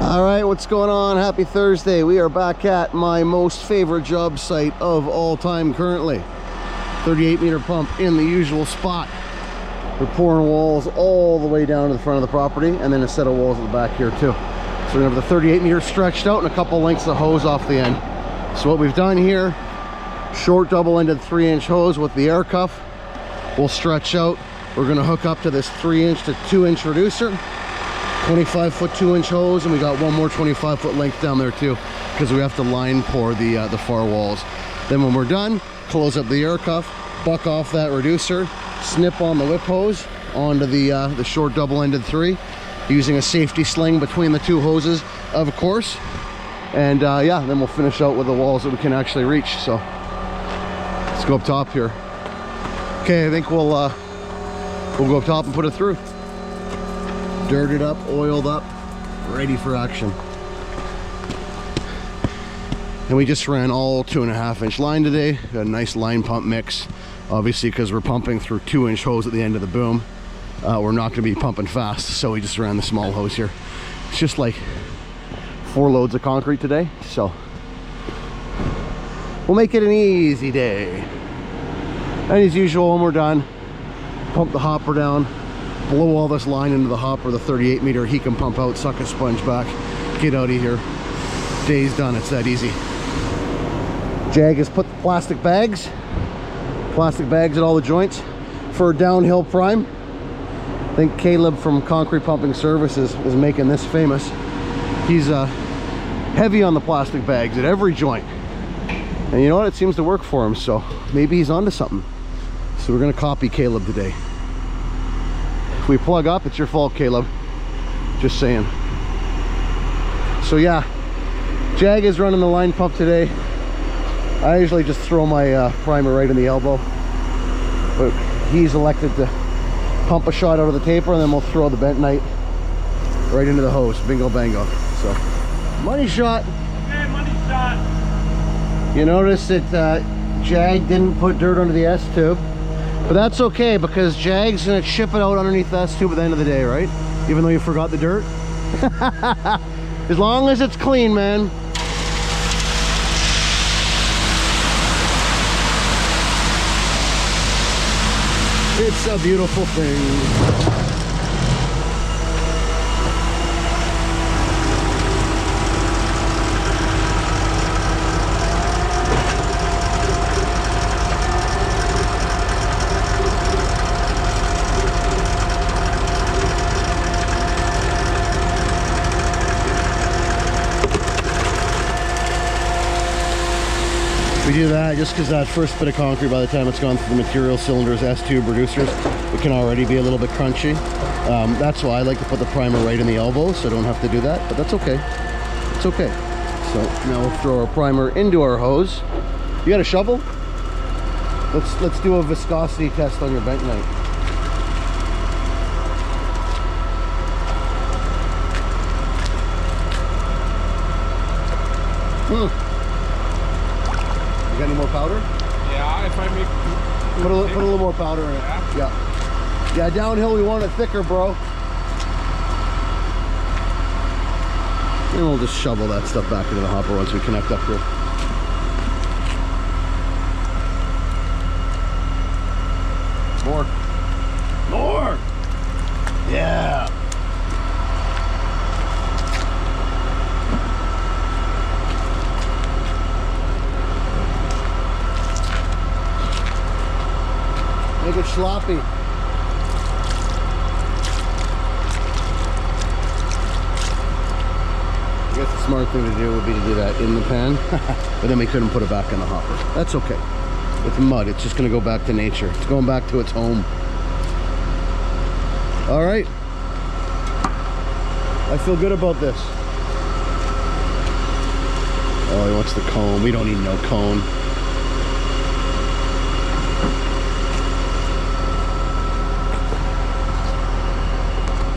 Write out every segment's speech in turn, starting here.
All right, what's going on? Happy Thursday. We are back at my most favorite job site of all time currently. 38-meter pump in the usual spot. We're pouring walls all the way down to the front of the property and then a set of walls at the back here too. So we have the 38-meter stretched out and a couple lengths of hose off the end. So what we've done here, short double-ended 3-inch hose with the air cuff. We'll stretch out. We're going to hook up to this 3-inch to 2-inch reducer. 25-foot 2-inch hose, and we got one more 25-foot length down there too, because we have to line pour the far walls. Then when we're done, close up the air cuff, buck off that reducer, snip on the whip hose onto the short double-ended 3, using a safety sling between the two hoses, of course. And yeah, then we'll finish out with the walls that we can actually reach. So let's go up top here. Okay, I think we'll go up top and put it through. Dirted up, oiled up, ready for action. And we just ran all 2.5-inch line today. Got a nice line pump mix, obviously, because we're pumping through 2-inch hose at the end of the boom. We're not going to be pumping fast, so we just ran the small hose here. It's just like 4 loads of concrete today, so we'll make it an easy day. And as usual, when we're done, pump the hopper down, blow all this line into the hopper, the 38-meter. He can pump out, suck a sponge back, get out of here. Day's done. It's that easy. Jag has put the plastic bags at all the joints for a downhill prime. I think Caleb from Concrete Pumping Services is making this famous. He's heavy on the plastic bags at every joint, and you know what, it seems to work for him, so maybe he's onto something. So we're gonna copy Caleb today. If we plug up, it's your fault, Caleb, just saying. So yeah, Jag is running the line pump today. I usually just throw my primer right in the elbow, but he's elected to pump a shot out of the taper, and then we'll throw the bentonite right into the hose. Bingo bango. So money shot. Okay, money shot. You notice that Jag didn't put dirt under the S tube, but that's okay, because Jag's gonna chip it out underneath the S tube at the end of the day, right? Even though you forgot the dirt. As long as it's clean, man. It's a beautiful thing. We do that just because that first bit of concrete, by the time it's gone through the material cylinders, S-tube reducers, it can already be a little bit crunchy. That's why I like to put the primer right in the elbow, so I don't have to do that, but that's okay. It's okay. So now we'll throw our primer into our hose. You got a shovel? Let's do a viscosity test on your bentonite. Got any more powder? Yeah, if I make... Put a little more powder in it. Yeah, downhill we want it thicker, bro. And we'll just shovel that stuff back into the hopper once we connect up here. More! Yeah! Make it sloppy. I guess the smart thing to do would be to do that in the pan, but then we couldn't put it back in the hopper. That's okay. It's mud. It's just going to go back to nature. It's going back to its home. All right. I feel good about this. Oh, he wants the cone. We don't need no cone.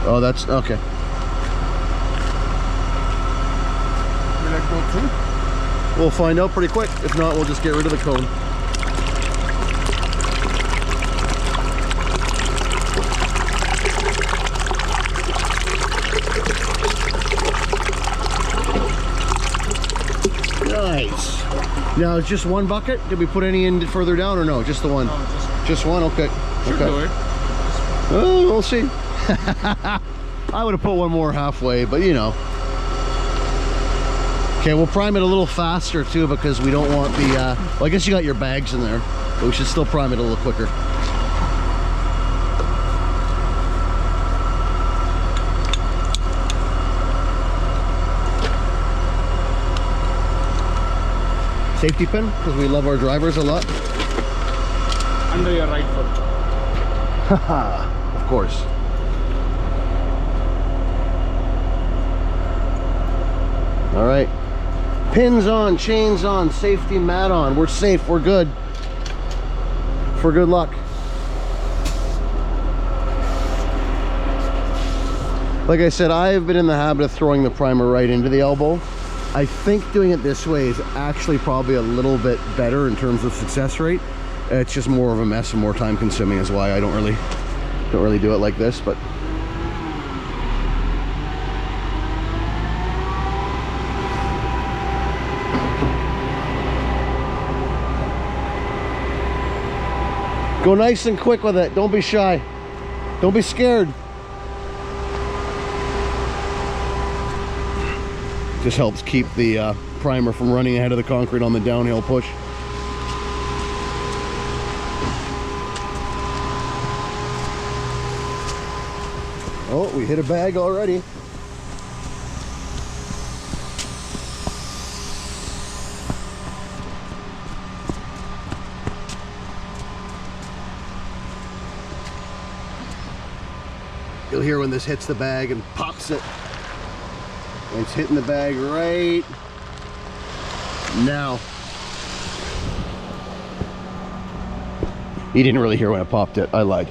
Oh, that's okay. Will that go too? We'll find out pretty quick. If not, we'll just get rid of the cone. Now, it's just one bucket? Did we put any in further down or no? Just the one? No, Just one? Okay. should Okay. do it. Oh, we'll see. I would have put one more halfway, but you know. Okay, we'll prime it a little faster too because we don't want the, well, I guess you got your bags in there, but we should still prime it a little quicker. Safety pin, because we love our drivers a lot. Under your right foot. Haha, of course. All right, pins on, chains on, safety mat on. We're safe, we're good. For good luck. Like I said, I have been in the habit of throwing the primer right into the elbow. I think doing it this way is actually probably a little bit better in terms of success rate. It's just more of a mess and more time consuming is why I don't really do it like this, but go nice and quick with it. Don't be shy. Don't be scared. Just helps keep the primer from running ahead of the concrete on the downhill push. Oh, we hit a bag already. You'll hear when this hits the bag and pops it. And it's hitting the bag right now. You didn't really hear when it popped it. I lied.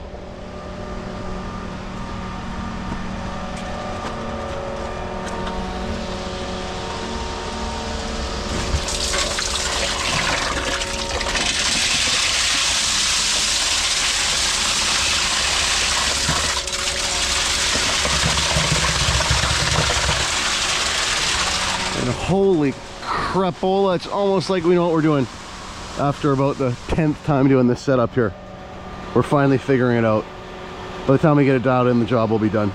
Holy crapola, it's almost like we know what we're doing. After about the 10th time doing this setup here, we're finally figuring it out. By the time we get it dialed in, the job will be done.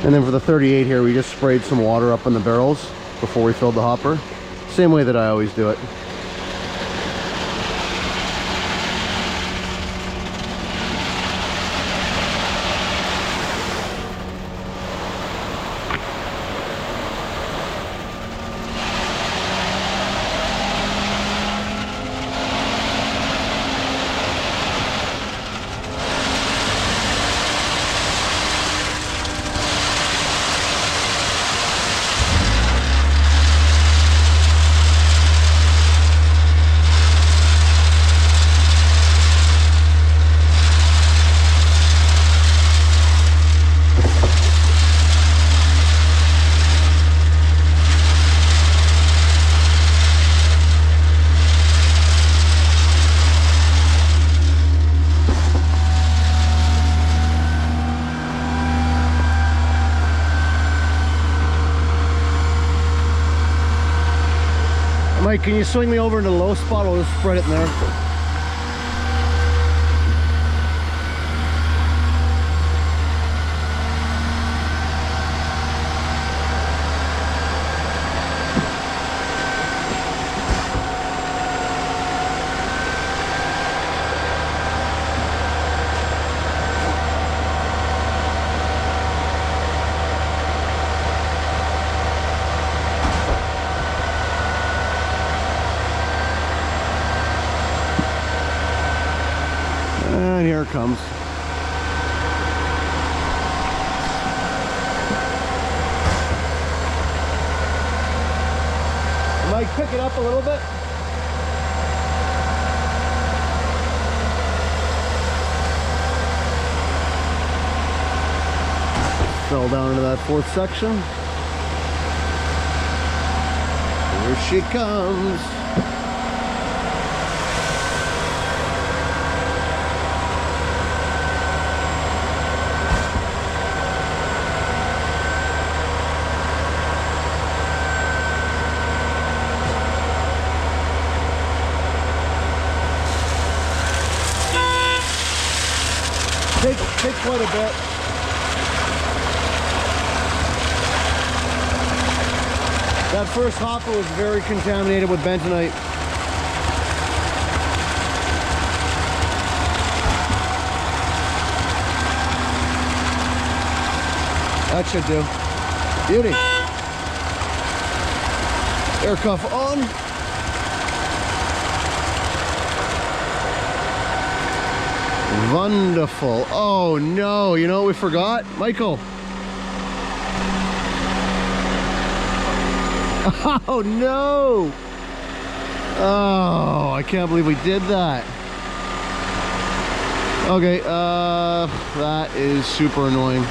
And then for the 38 here, we just sprayed some water up in the barrels before we filled the hopper. Same way that I always do it. Mike, can you swing me over into the low spot? I'll just spread it in there. And here it comes. Mike, pick it up a little bit. Fell down into that fourth section. Here she comes. Take quite a bit. That first hopper was very contaminated with bentonite. That should do. Beauty. Air cuff on. Wonderful. Oh no, you know what we forgot? Michael. Oh no! Oh, I can't believe we did that. Okay, that is super annoying.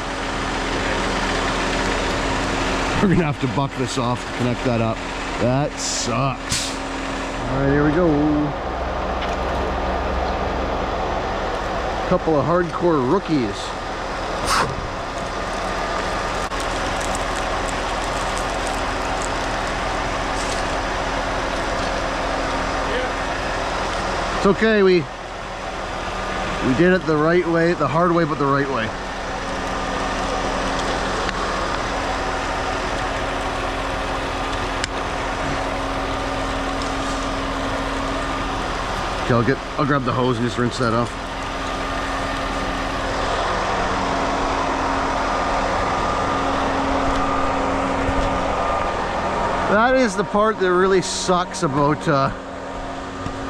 We're gonna have to buck this off to connect that up. That sucks. All right, here we go. Couple of hardcore rookies. It's okay, we did it the right way, the hard way, but the right way. Okay, I'll grab the hose and just rinse that off. That is the part that really sucks about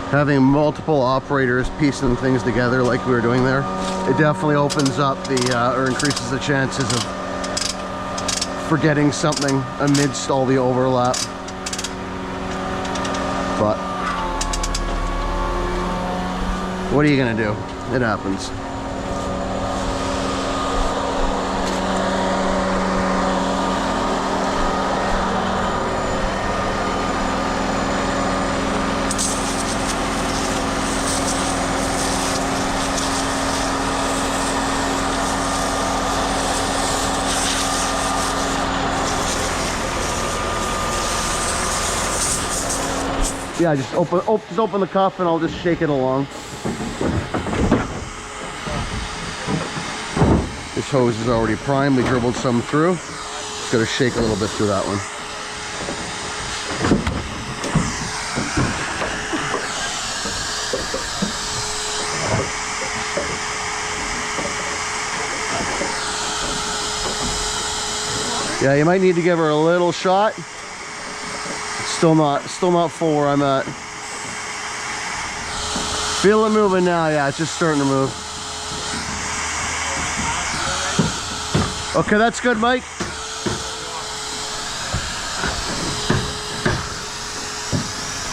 having multiple operators piecing things together like we were doing there. It definitely opens up the or increases the chances of forgetting something amidst all the overlap. But what are you gonna do? It happens. Yeah, just open the cuff and I'll just shake it along. This hose is already primed. We dribbled some through. Just gotta shake a little bit through that one. Yeah, you might need to give her a little shot. Still not full where I'm at. Feel it moving now. Yeah, it's just starting to move. Okay, that's good, Mike.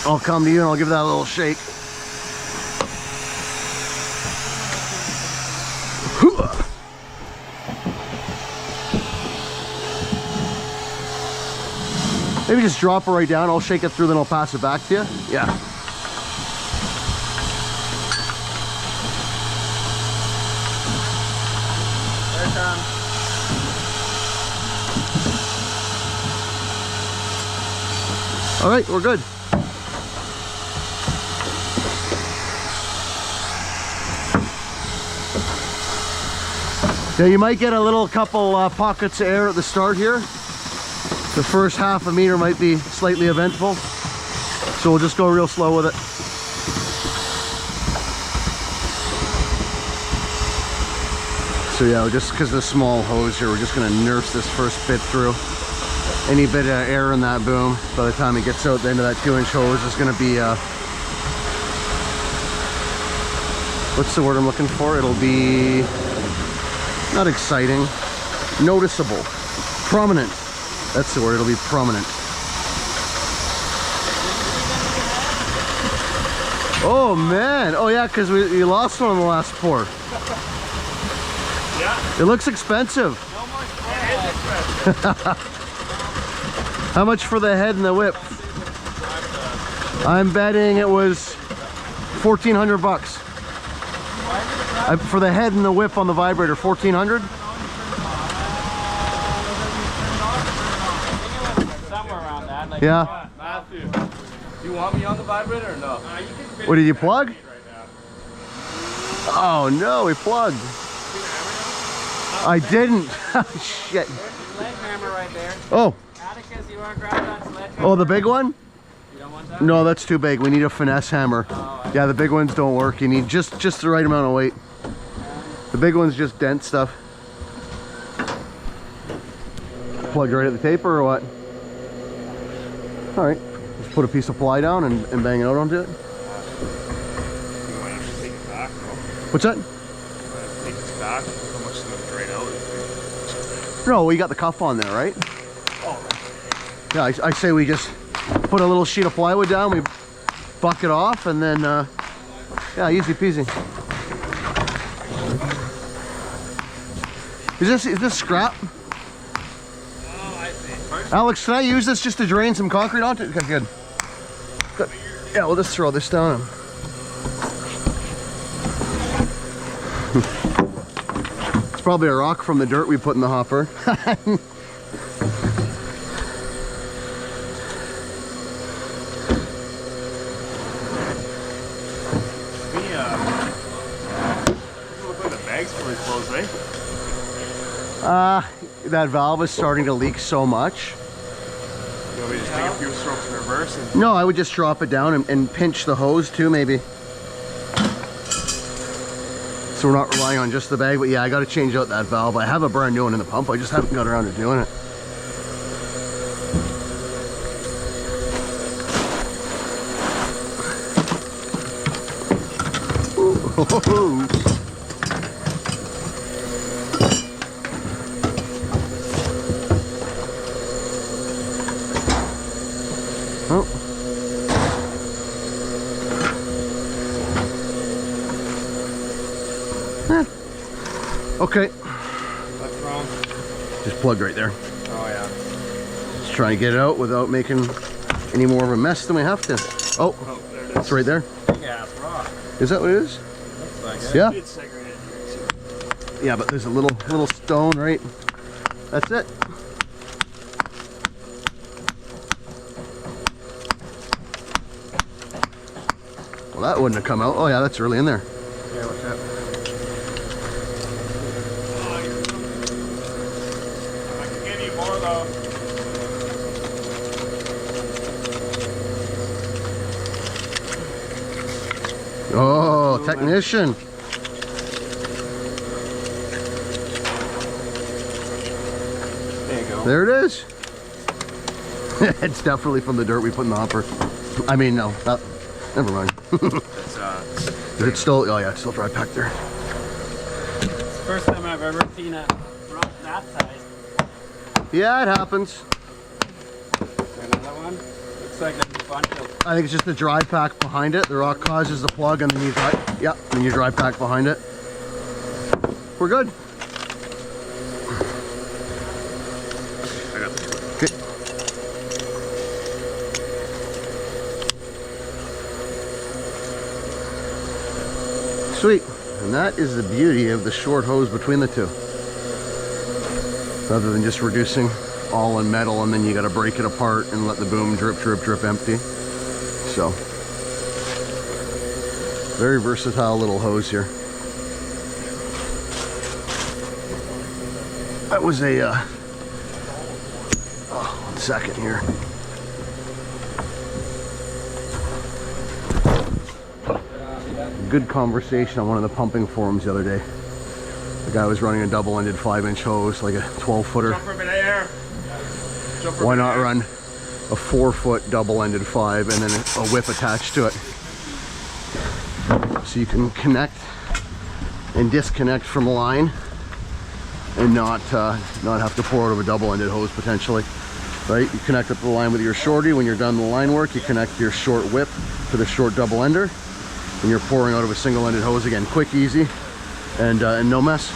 I'll come to you and I'll give that a little shake. Maybe just drop it right down. I'll shake it through, then I'll pass it back to you. Yeah. All right, we're good. Yeah, you might get a little couple pockets of air at the start here. The first half a meter might be slightly eventful, so we'll just go real slow with it. So yeah, just because of the small hose here, we're just going to nurse this first bit through. Any bit of air in that boom, by the time it gets out the end of that 2-inch hose, is going to be, what's the word I'm looking for? It'll be not exciting, noticeable, prominent. That's the word, it'll be prominent. Oh man, oh yeah, because we lost one on the last pour. Yeah. It looks expensive. No more expensive. How much for the head and the whip? I'm betting it was 1,400 bucks. For the head and the whip on the vibrator, 1,400? Like, yeah. Matthew, do you want me on the vibrator or no? What did you plug? Oh no, we plugged. You I didn't. Shit. There's the sledgehammer right there. Oh. Atticus, you want to grab that sledgehammer? Oh, the big one? You don't want that? No, that's too big. We need a finesse hammer. Oh, Yeah, the big ones don't work. You need just the right amount of weight. The big ones just dent stuff. Plug right at the taper or what? All right. Just put a piece of ply down and bang it out onto it. You might have to take it back, though. What's that? Take this back. How much is it drain out? No, we got the cuff on there, right? Oh, Yeah, I say we just put a little sheet of plywood down, we buck it off, and then, yeah, easy peasy. Is this scrap? oh, I see. Alex, can I use this just to drain some concrete onto it? Okay, good. Good. Yeah, we'll just throw this down. It's probably a rock from the dirt we put in the hopper. Look like the bag's fully closed, eh? That valve is starting to leak so much. You want me to just take a few strokes in reverse and No, I would just drop it down and pinch the hose too, maybe. So we're not relying on just the bag, but yeah, I got to change out that valve. I have a brand new one in the pump. I just haven't got around to doing it. Ooh. Oh. Okay. what's wrong? Just plug right there. Oh yeah. Just trying to get it out without making any more of a mess than we have to. Oh, Oh, there it is. it's right there. Big ass rock. Is that what it is? Looks like it. Yeah. It's segregated here too. Yeah, but there's a little stone, right? That's it. Well, that wouldn't have come out. Oh yeah, that's really in there. Yeah, what's that? I can give you more though. Oh, technician. There you go. There it is. It's definitely from the dirt we put in the hopper. I mean, no, never mind. It's It's still, oh yeah, it's still dry packed there. It's the first time I've ever seen a rock that size. Yeah, it happens. Another one? Looks like a bunch of. I think it's just the dry pack behind it. The rock causes the plug, and then you dry, yeah, then you dry pack behind it. We're good. I got this one. Okay. Sweet. And that is the beauty of the short hose between the two. Rather than just reducing all in metal and then you got to break it apart and let the boom drip, drip, drip empty. So, very versatile little hose here. That was a, oh, 1 second here. Good conversation on one of the pumping forums the other day. The guy was running a double-ended 5-inch hose, like a 12-footer. Jump for a bit of air. Jump for a Why bit of not air. run a 4-foot double-ended 5 and then a whip attached to it? So you can connect and disconnect from a line and not have to pour out of a double-ended hose potentially. Right? You connect up the line with your shorty. When you're done the line work, you connect your short whip to the short double-ender, and you're pouring out of a single-ended hose again. Quick, easy, and no mess.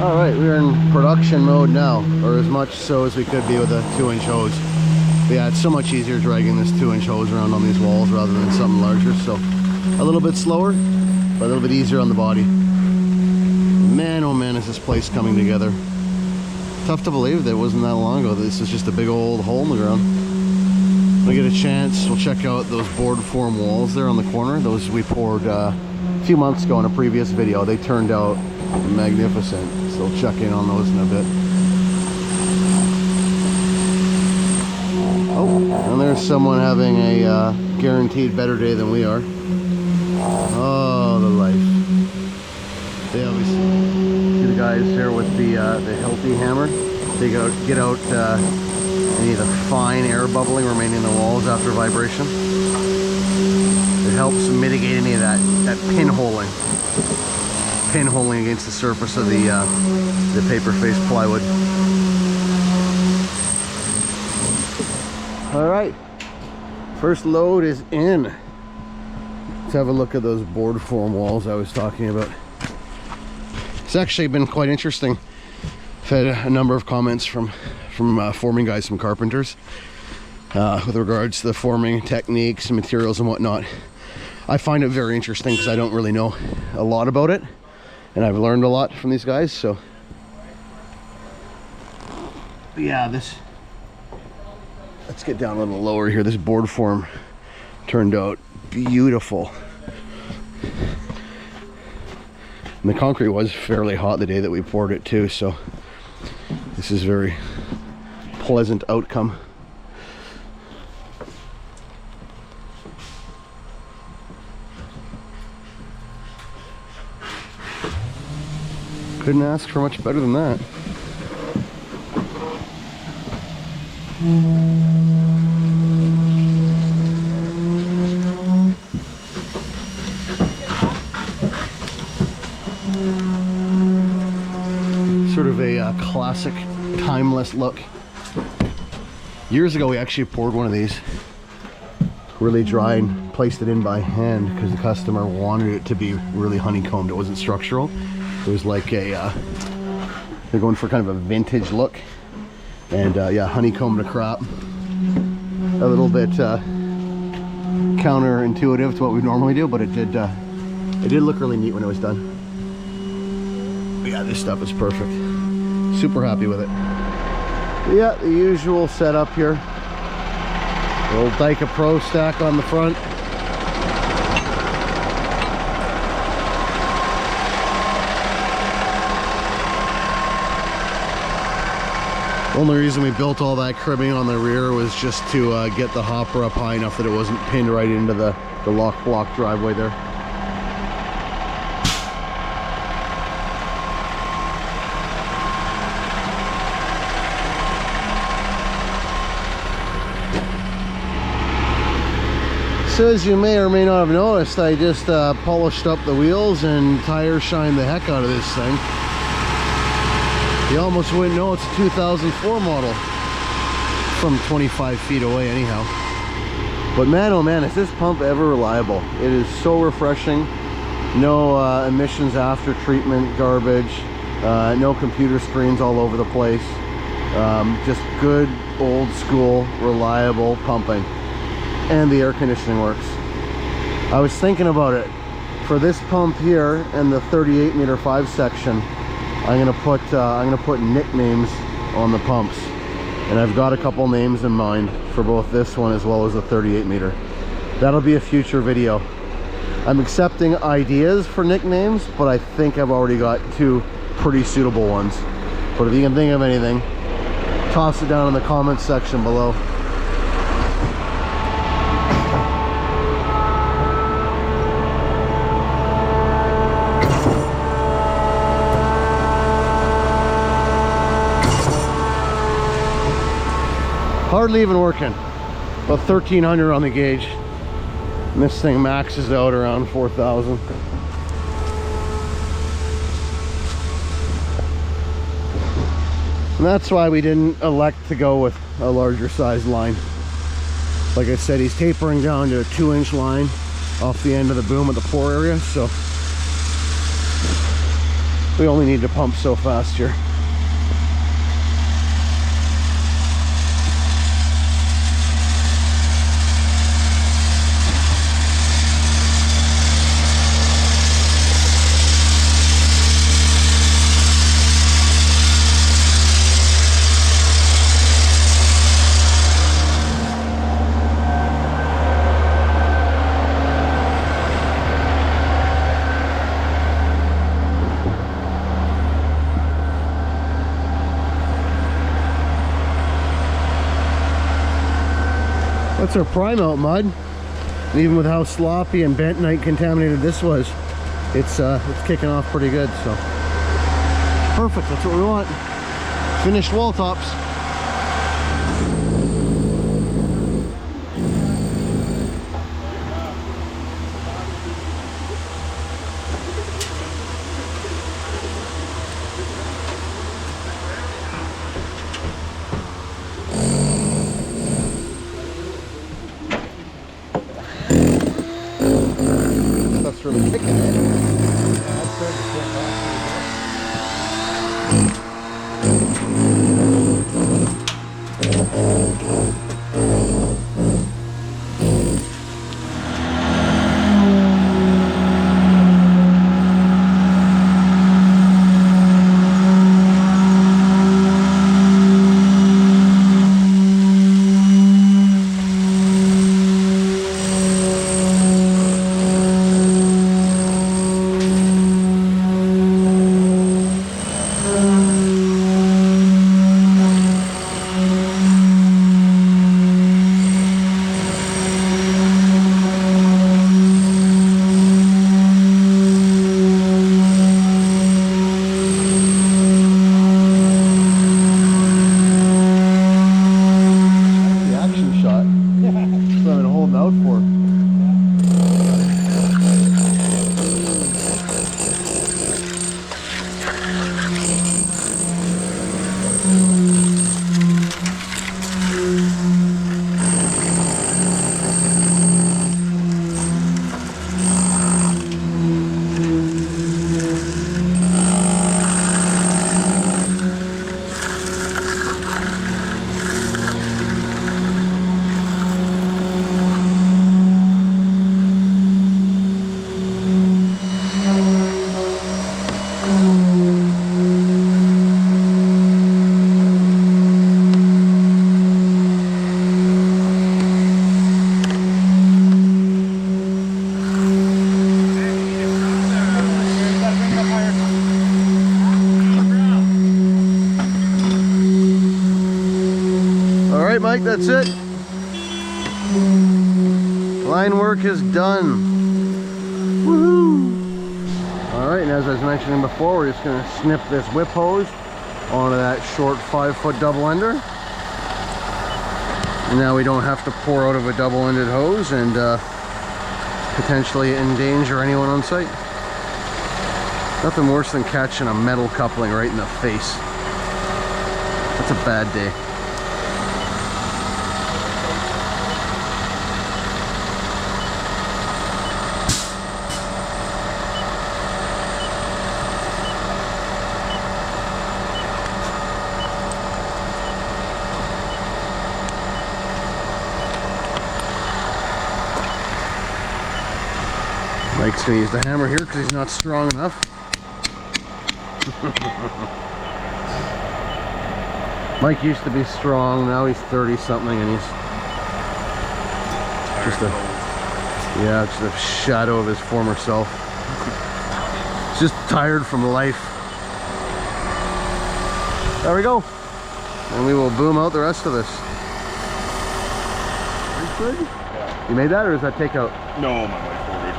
All right, we're in production mode now, or as much so as we could be with a 2-inch hose. But yeah, it's so much easier dragging this 2-inch hose around on these walls rather than something larger. So a little bit slower, but a little bit easier on the body. Man, oh man, is this place coming together. Tough to believe that it wasn't that long ago. This is just a big old hole in the ground. When we get a chance, we'll check out those board form walls there on the corner. Those we poured a few months ago in a previous video. They turned out magnificent. So we'll check in on those in a bit. Oh, and there's someone having a guaranteed better day than we are. Oh, the life. They always see the guys here with the healthy hammer. They get out any of the fine air bubbling remaining in the walls after vibration. It helps mitigate any of that pinholing against the surface of the paper face plywood. All right, first load is in. Let's have a look at those board form walls I was talking about. It's actually been quite interesting. I've had a number of comments from forming guys, some carpenters, with regards to the forming techniques and materials and whatnot. I find it very interesting because I don't really know a lot about it, and I've learned a lot from these guys. So yeah, let's get down a little lower here. This board form turned out beautiful. And the concrete was fairly hot the day that we poured it too, so this is a very pleasant outcome. Couldn't ask for much better than that. Sort of a classic, timeless look. Years ago we actually poured one of these really dry and placed it in by hand because the customer wanted it to be really honeycombed. It wasn't structural. It was like they're going for kind of a vintage look, and yeah, honeycombed to crap. A little bit counterintuitive to what we normally do, but it did look really neat when it was done. But yeah, this stuff is perfect. Super happy with it. But yeah, the usual setup here. Little Dyka Pro stack on the front. Only reason we built all that cribbing on the rear was just to get the hopper up high enough that it wasn't pinned right into the lock block driveway there. So as you may or may not have noticed, I just polished up the wheels and tire shined the heck out of this thing. You almost wouldn't know it's a 2004 model from 25 feet away anyhow. But man, oh man, is this pump ever reliable. It is so refreshing. No emissions after treatment garbage, no computer screens all over the place. Just good old school reliable pumping. And the air conditioning works. I was thinking about it. For this pump here and the 38 meter 5 section, I'm gonna put nicknames on the pumps, and I've got a couple names in mind for both this one as well as the 38 meter. That'll be a future video. I'm accepting ideas for nicknames, but I think I've already got 2 pretty suitable ones. But if you can think of anything, toss it down in the comments section below. Hardly even working. About 1300 on the gauge. And this thing maxes out around 4,000. And that's why we didn't elect to go with a larger size line. Like I said, he's tapering down to a 2-inch line off the end of the boom at the pour area, so we only need to pump so fast here. That's our prime out mud. Even with how sloppy and bentonite contaminated this was, it's kicking off pretty good. So perfect. That's what we want. Finished wall tops. Stuff's really kicking it. Mike, that's it. Line work is done. Woohoo! Alright, and as I was mentioning before, we're just going to snip this whip hose onto that short 5-foot double ender. Now we don't have to pour out of a double-ended hose and potentially endanger anyone on site. Nothing worse than catching a metal coupling right in the face. That's a bad day. Mike's gonna use the hammer here because he's not strong enough. Mike used to be strong, now he's 30 something and he's just a shadow of his former self. Just tired from life. There we go. And we will boom out the rest of this. Pretty good? Yeah. You made that or is that takeout? No, my wife ordered.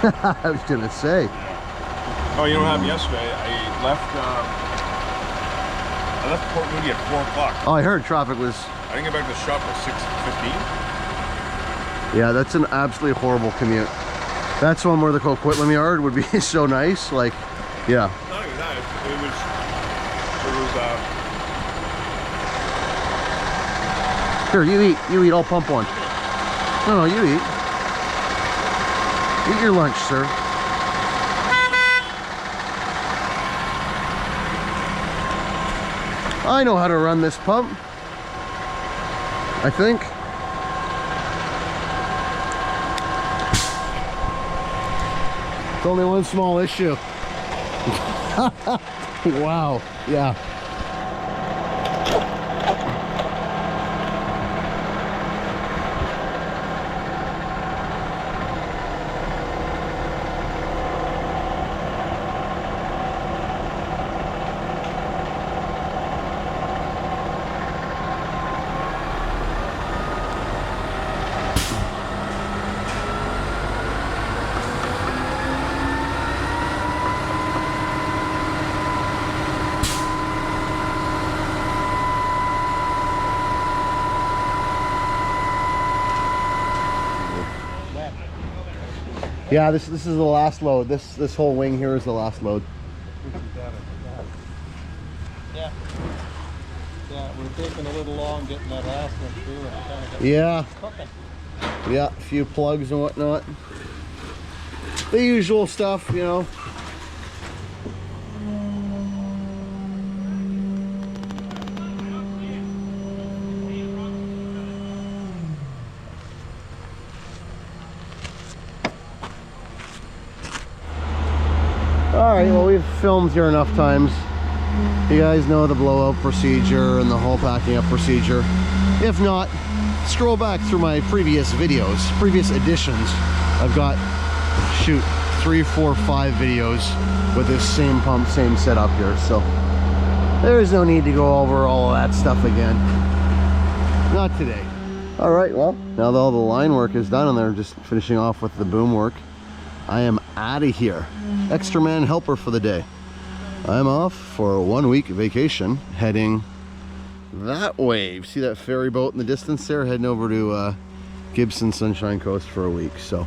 I was gonna say. Yeah. Oh, you know what happened yesterday? I left Port Moody at 4 o'clock. Oh, I heard traffic was... I didn't get back to the shop till 6:15. Yeah, that's an absolutely horrible commute. That's one where the Coquitlam yard would be so nice. Like, yeah. Not even that. Here, you eat. I'll pump one. No, you eat. Eat your lunch, sir. I know how to run this pump. I think. It's only one small issue. Wow. Yeah. Yeah, this is the last load. This whole wing here is the last load. Yeah. Yeah, we're taking a little long getting that last one through. And kind of got Yeah. cooking. Yeah, a few plugs and whatnot. The usual stuff, you know. Alright, well, we've filmed here enough times. You guys know the blowout procedure and the whole packing up procedure. If not, scroll back through my previous videos, previous editions. I've got, shoot, 3, 4, 5 videos with this same pump, same setup here. So there's no need to go over all of that stuff again. Not today. Alright, well, now that all the line work is done and they're just finishing off with the boom work, I am out of here. Extra man helper for the day. I'm off for a 1-week vacation, heading that way. See that ferry boat in the distance there? Heading over to Gibson Sunshine Coast for a week. So,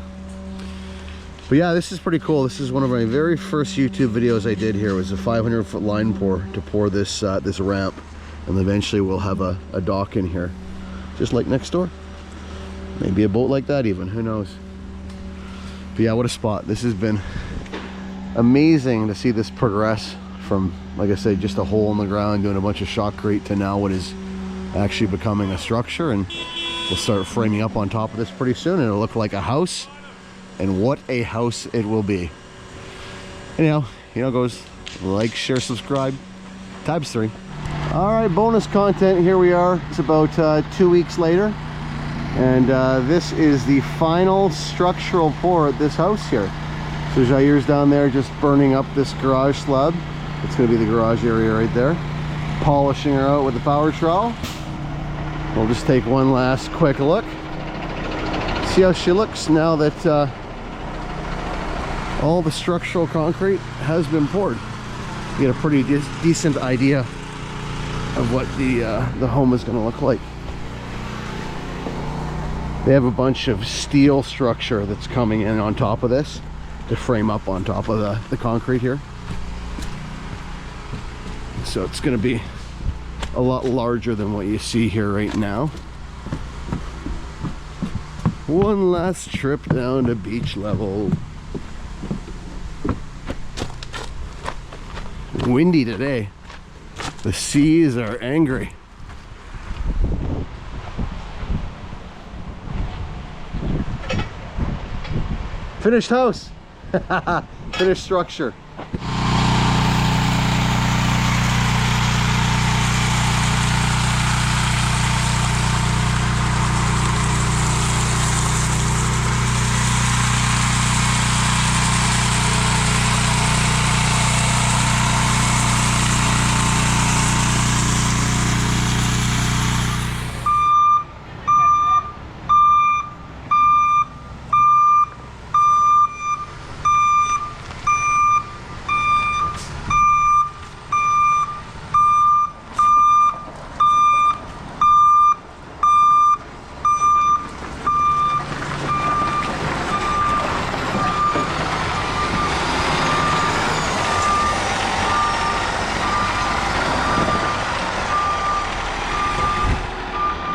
but yeah, this is pretty cool. This is one of my very first YouTube videos I did here. It was a 500-foot line pour to pour this this ramp, and eventually we'll have a dock in here, just like next door. Maybe a boat like that even. Who knows? But yeah, what a spot. This has been amazing to see this progress from, like I said, just a hole in the ground doing a bunch of shotcrete to now what is actually becoming a structure, and we'll start framing up on top of this pretty soon and it'll look like a house, and what a house it will be. Anyhow, you know, it goes like, share, subscribe, times 3. All right, bonus content, here we are. It's about 2 weeks later, and this is the final structural pour at this house here. So Jair's down there just burning up this garage slab. It's going to be the garage area right there. Polishing her out with the power trowel. We'll just take one last quick look. See how she looks now that all the structural concrete has been poured. You get a pretty decent idea of what the home is going to look like. They have a bunch of steel structure that's coming in on top of this to frame up on top of the concrete here. So it's going to be a lot larger than what you see here right now. One last trip down to beach level. Windy today. The seas are angry. Finished house. Finished structure.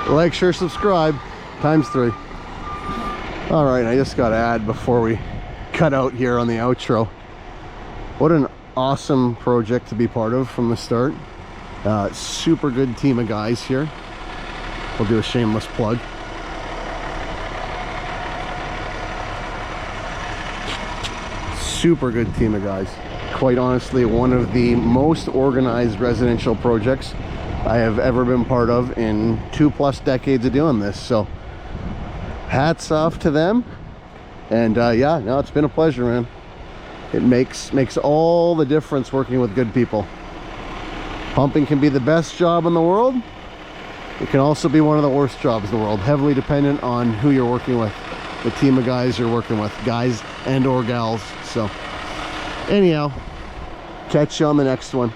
Like, share, subscribe, times 3. All right, I just got to add before we cut out here on the outro, what an awesome project to be part of from the start. Super good team of guys here. We'll do a shameless plug. Super good team of guys. Quite honestly, one of the most organized residential projects I have ever been part of in 2+ decades of doing this. So hats off to them. And yeah, no, it's been a pleasure, man. It makes all the difference working with good people. Pumping can be the best job in the world. It can also be one of the worst jobs in the world, heavily dependent on who you're working with, the team of guys you're working with, guys and or gals. So anyhow, catch you on the next one.